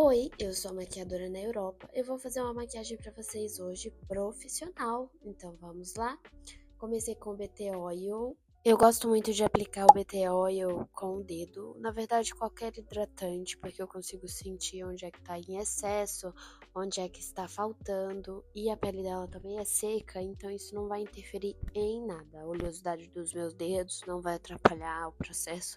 Oi, eu sou a maquiadora na Europa. Eu vou fazer uma maquiagem para vocês hoje profissional. Então vamos lá. Comecei com o BT Oil. Eu gosto muito de aplicar o BT Oil com o dedo. Na verdade, qualquer hidratante, porque eu consigo sentir onde é que está em excesso, onde é que está faltando. E a pele dela também é seca, então isso não vai interferir em nada. A oleosidade dos meus dedos não vai atrapalhar o processo,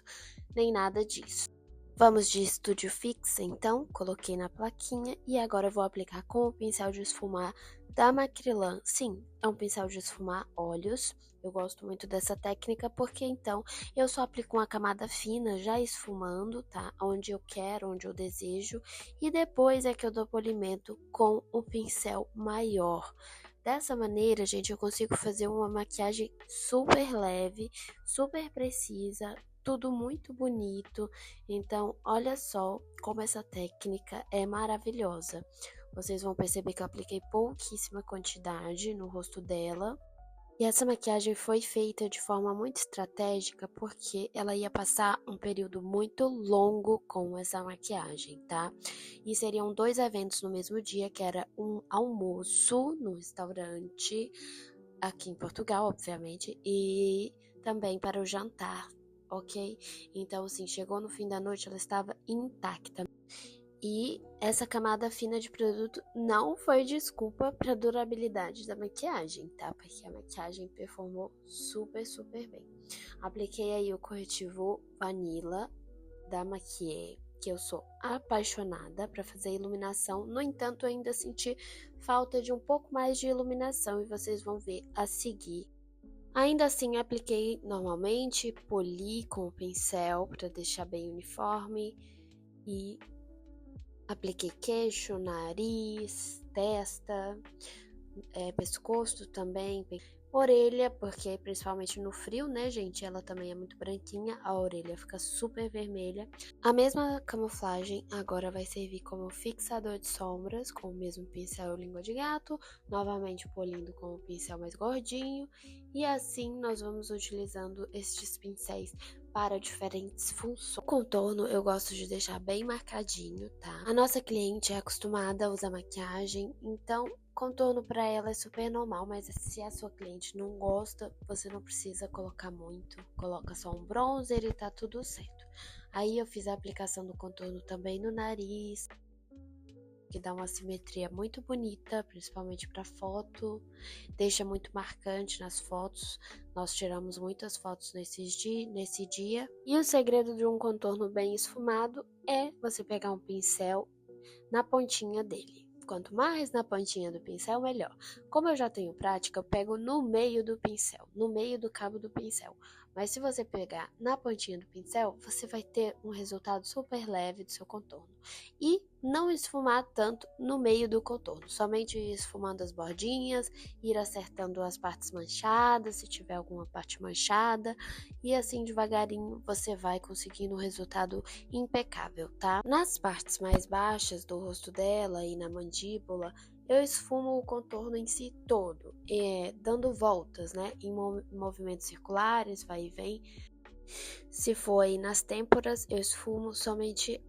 nem nada disso. Vamos de Studio Fix, então, coloquei na plaquinha e agora eu vou aplicar com o pincel de esfumar da Macrylan. Sim, é um pincel de esfumar olhos. Eu gosto muito dessa técnica porque então eu só aplico uma camada fina já esfumando, tá? Onde eu quero, onde eu desejo, e depois é que eu dou polimento com o pincel maior. Dessa maneira, gente, eu consigo fazer uma maquiagem super leve, super precisa, tudo muito bonito. Então, olha só como essa técnica é maravilhosa. Vocês vão perceber que eu apliquei pouquíssima quantidade no rosto dela. E essa maquiagem foi feita de forma muito estratégica porque ela ia passar um período muito longo com essa maquiagem, tá? E seriam 2 eventos no mesmo dia, que era um almoço no restaurante, aqui em Portugal, obviamente, e também para o jantar, ok? Então, assim, chegou no fim da noite, ela estava intacta. E essa camada fina de produto não foi desculpa para a durabilidade da maquiagem, tá? Porque a maquiagem performou super, super bem. Apliquei aí o corretivo Vanilla da Maquier, que eu sou apaixonada para fazer iluminação. No entanto, ainda senti falta de um pouco mais de iluminação e vocês vão ver a seguir. Ainda assim, apliquei normalmente, poli com o pincel para deixar bem uniforme e apliquei queixo, nariz, testa, pescoço também, orelha, porque principalmente no frio, né, gente, ela também é muito branquinha, a orelha fica super vermelha. A mesma camuflagem agora vai servir como fixador de sombras, com o mesmo pincel língua de gato, novamente polindo com o pincel mais gordinho, e assim nós vamos utilizando estes pincéis para diferentes funções. O contorno eu gosto de deixar bem marcadinho, tá? A nossa cliente é acostumada a usar maquiagem, então contorno para ela é super normal, mas se a sua cliente não gosta, você não precisa colocar muito. Coloca só um bronzer e tá tudo certo. Aí eu fiz a aplicação do contorno também no nariz, que dá uma simetria muito bonita, principalmente para foto, deixa muito marcante nas fotos. Nós tiramos muitas fotos nesse dia. E o segredo de um contorno bem esfumado é você pegar um pincel na pontinha dele. Quanto mais na pontinha do pincel, melhor. Como eu já tenho prática, eu pego no meio do pincel, no meio do cabo do pincel. Mas se você pegar na pontinha do pincel, você vai ter um resultado super leve do seu contorno. E não esfumar tanto no meio do contorno, somente esfumando as bordinhas, ir acertando as partes manchadas, se tiver alguma parte manchada, e assim devagarinho você vai conseguindo um resultado impecável, tá? Nas partes mais baixas do rosto dela e na mandíbula, eu esfumo o contorno em si todo, dando voltas, né, em movimentos circulares, vai e vem. Se for aí nas têmporas, eu esfumo somente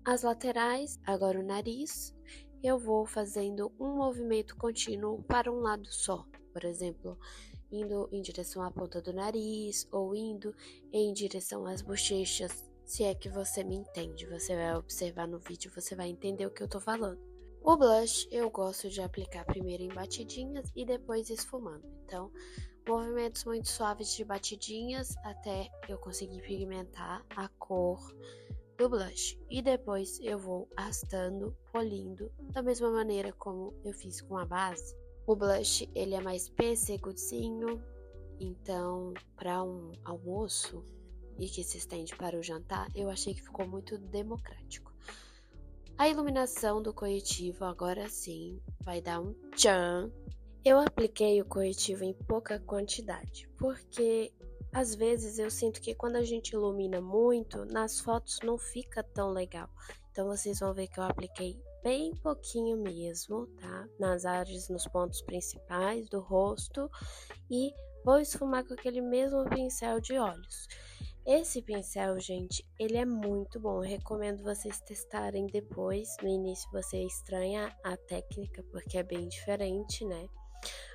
as laterais. Agora o nariz, eu vou fazendo um movimento contínuo para um lado só, por exemplo, indo em direção à ponta do nariz ou indo em direção às bochechas. Se é que você me entende, você vai observar no vídeo, você vai entender o que eu tô falando. O blush eu gosto de aplicar primeiro em batidinhas e depois esfumando. Então, movimentos muito suaves de batidinhas até eu conseguir pigmentar a cor do blush. E depois eu vou arrastando, polindo, da mesma maneira como eu fiz com a base. O blush, ele é mais pesseguzinho, então para um almoço e que se estende para o jantar, eu achei que ficou muito democrático. A iluminação do corretivo agora sim vai dar um tchan. Eu apliquei o corretivo em pouca quantidade, porque às vezes eu sinto que quando a gente ilumina muito, nas fotos não fica tão legal. Então vocês vão ver que eu apliquei bem pouquinho mesmo, tá? Nas áreas, nos pontos principais do rosto, e vou esfumar com aquele mesmo pincel de olhos. Esse pincel, gente, ele é muito bom. Eu recomendo vocês testarem depois. No início você estranha a técnica, porque é bem diferente, né?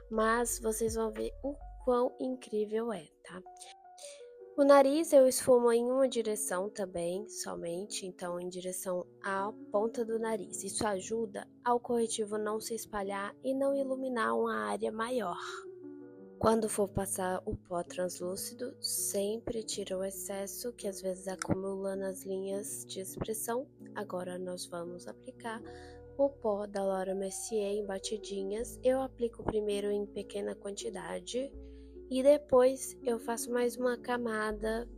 Mas vocês vão ver o quão incrível é, tá? O nariz eu esfumo em uma direção também, somente, então em direção à ponta do nariz. Isso ajuda ao corretivo não se espalhar e não iluminar uma área maior. Quando for passar o pó translúcido, sempre tira o excesso que às vezes acumula nas linhas de expressão. Agora nós vamos aplicar o pó da Laura Mercier em batidinhas. Eu aplico primeiro em pequena quantidade e depois eu faço mais uma camada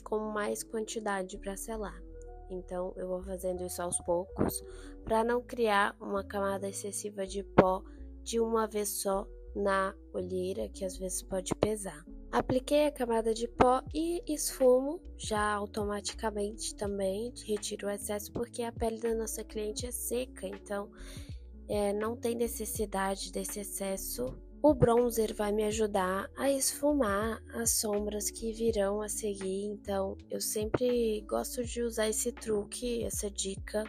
com mais quantidade para selar. Então eu vou fazendo isso aos poucos para não criar uma camada excessiva de pó de uma vez só na olheira, que às vezes pode pesar. Apliquei a camada de pó e esfumo já automaticamente também, retiro o excesso porque a pele da nossa cliente é seca, então não tem necessidade desse excesso. O bronzer vai me ajudar a esfumar as sombras que virão a seguir, então eu sempre gosto de usar esse truque, essa dica,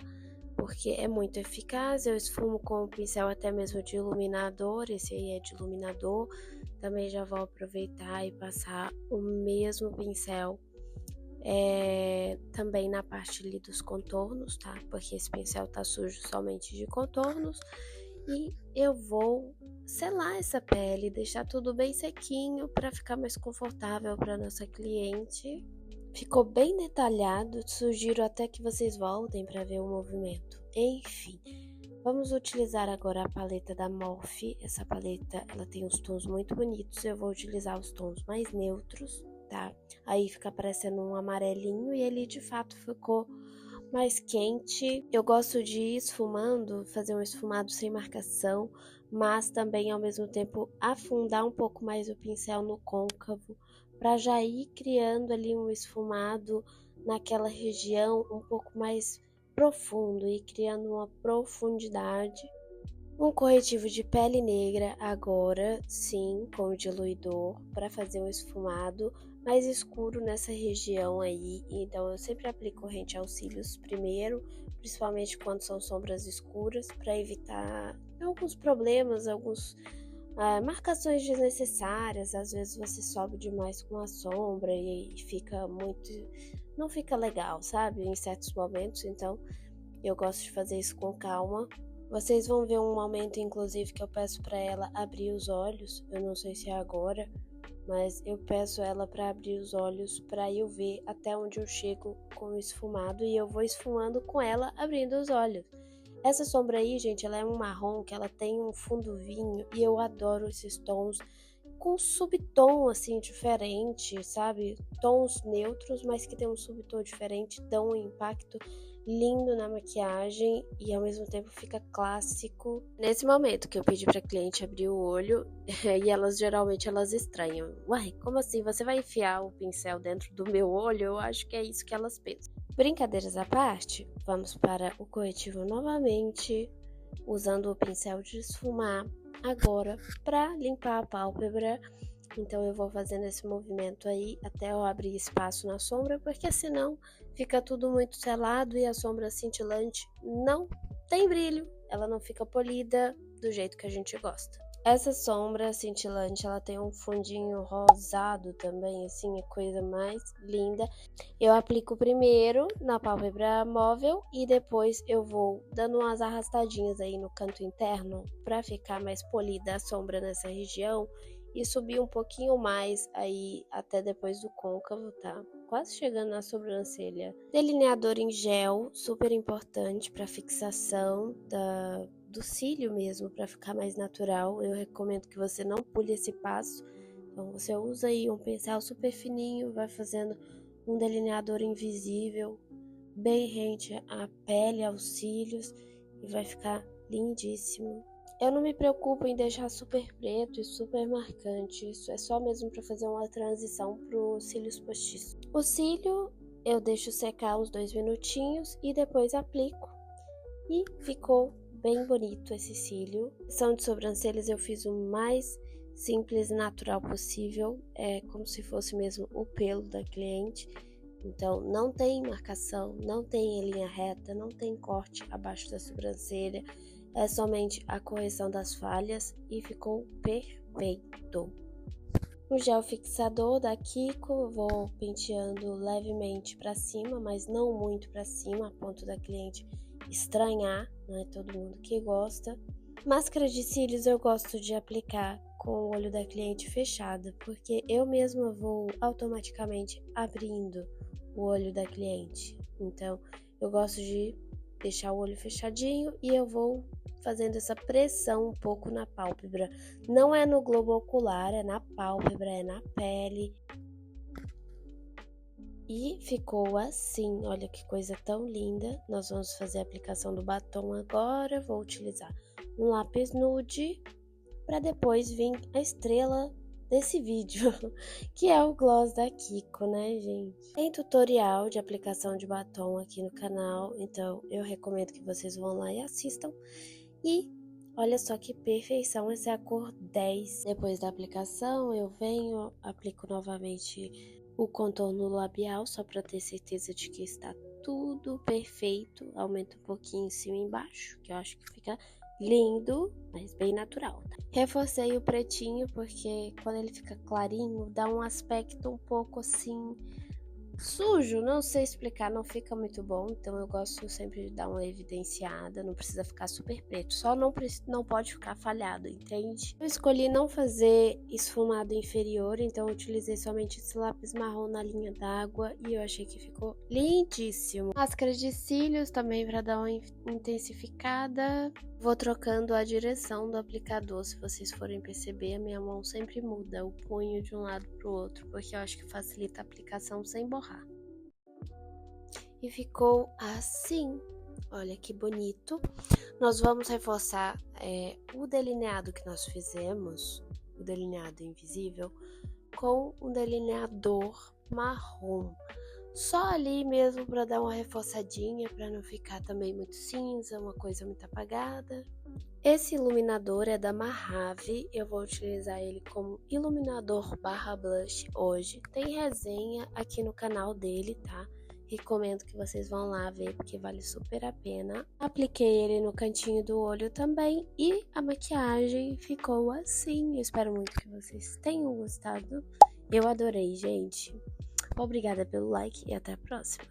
porque é muito eficaz. Eu esfumo com o pincel até mesmo de iluminador, esse aí é de iluminador. Também já vou aproveitar e passar o mesmo pincel também na parte ali dos contornos, tá? Porque esse pincel tá sujo somente de contornos. E eu vou selar essa pele, deixar tudo bem sequinho para ficar mais confortável para nossa cliente. Ficou bem detalhado, sugiro até que vocês voltem para ver o movimento. Enfim, vamos utilizar agora a paleta da Morphe. Essa paleta, ela tem uns tons muito bonitos, eu vou utilizar os tons mais neutros, tá? Aí fica parecendo um amarelinho e ele de fato ficou mais quente. Eu gosto de ir esfumando, fazer um esfumado sem marcação, mas também ao mesmo tempo afundar um pouco mais o pincel no côncavo, para já ir criando ali um esfumado naquela região um pouco mais profundo e criando uma profundidade. Um corretivo de pele negra agora, sim, com diluidor, para fazer um esfumado mais escuro nessa região aí. Então eu sempre aplico corrente aos cílios primeiro, principalmente quando são sombras escuras, para evitar alguns problemas, marcações desnecessárias. Às vezes você sobe demais com a sombra e fica muito, não fica legal, sabe? Em certos momentos, então eu gosto de fazer isso com calma. Vocês vão ver um momento, inclusive, que eu peço para ela abrir os olhos. Eu não sei se é agora, mas eu peço ela para abrir os olhos para eu ver até onde eu chego com o esfumado e eu vou esfumando com ela abrindo os olhos. Essa sombra aí, gente, ela é um marrom que ela tem um fundo vinho e eu adoro esses tons com subtom assim diferente, sabe? Tons neutros, mas que tem um subtom diferente, dão um impacto lindo na maquiagem e ao mesmo tempo fica clássico. Nesse momento que eu pedi pra cliente abrir o olho, e elas geralmente estranham. Uai, como assim? Você vai enfiar o pincel dentro do meu olho? Eu acho que é isso que elas pensam. Brincadeiras à parte, vamos para o corretivo novamente, usando o pincel de esfumar agora para limpar a pálpebra. Então eu vou fazendo esse movimento aí até eu abrir espaço na sombra, porque senão fica tudo muito selado e a sombra cintilante não tem brilho, ela não fica polida do jeito que a gente gosta. Essa sombra cintilante, ela tem um fundinho rosado também, assim, é coisa mais linda. Eu aplico primeiro na pálpebra móvel e depois eu vou dando umas arrastadinhas aí no canto interno para ficar mais polida a sombra nessa região e subir um pouquinho mais aí até depois do côncavo, tá? Quase chegando na sobrancelha. Delineador em gel, super importante para fixação do cílio mesmo, para ficar mais natural. Eu recomendo que você não pule esse passo. Então você usa aí um pincel super fininho, vai fazendo um delineador invisível, bem rente à pele, aos cílios, e vai ficar lindíssimo. Eu não me preocupo em deixar super preto e super marcante, isso é só mesmo para fazer uma transição para os cílios postiços. O cílio eu deixo secar uns 2 minutinhos e depois aplico e ficou bem bonito esse cílio. São de sobrancelhas eu fiz o mais simples e natural possível, é como se fosse mesmo o pelo da cliente. Então, não tem marcação, não tem linha reta, não tem corte abaixo da sobrancelha. É somente a correção das falhas e ficou perfeito. O gel fixador da Kiko, vou penteando levemente para cima, mas não muito para cima, a ponto da cliente estranhar, não é todo mundo que gosta. Máscara de cílios eu gosto de aplicar com o olho da cliente fechado, porque eu mesma vou automaticamente abrindo o olho da cliente. Então, eu gosto de deixar o olho fechadinho e eu vou fazendo essa pressão um pouco na pálpebra. Não é no globo ocular, é na pálpebra, é na pele. E ficou assim, olha que coisa tão linda. Nós vamos fazer a aplicação do batom agora. Vou utilizar um lápis nude para depois vir a estrela desse vídeo, que é o gloss da Kiko, né, gente? Tem tutorial de aplicação de batom aqui no canal, então eu recomendo que vocês vão lá e assistam. E olha só que perfeição, essa é a cor 10. Depois da aplicação, eu venho, aplico novamente o contorno labial, só para ter certeza de que está tudo perfeito. Aumento um pouquinho em cima e embaixo, que eu acho que fica lindo, mas bem natural. Tá? Reforcei o pretinho, porque quando ele fica clarinho, dá um aspecto um pouco assim sujo, não sei explicar, não fica muito bom, então eu gosto sempre de dar uma evidenciada, não precisa ficar super preto, só não pode ficar falhado, entende? Eu escolhi não fazer esfumado inferior, então eu utilizei somente esse lápis marrom na linha d'água e eu achei que ficou lindíssimo. Máscara de cílios também para dar uma intensificada. Vou trocando a direção do aplicador, se vocês forem perceber, a minha mão sempre muda o punho de um lado para o outro, porque eu acho que facilita a aplicação sem borrar. E ficou assim, olha que bonito. Nós vamos reforçar o delineado que nós fizemos, o delineado invisível, com um delineador marrom. Só ali mesmo para dar uma reforçadinha, para não ficar também muito cinza, uma coisa muito apagada. Esse iluminador é da Mahave, eu vou utilizar ele como iluminador barra blush hoje. Tem resenha aqui no canal dele, tá? Recomendo que vocês vão lá ver, porque vale super a pena. Apliquei ele no cantinho do olho também e a maquiagem ficou assim. Eu espero muito que vocês tenham gostado. Eu adorei, gente. Obrigada pelo like e até a próxima.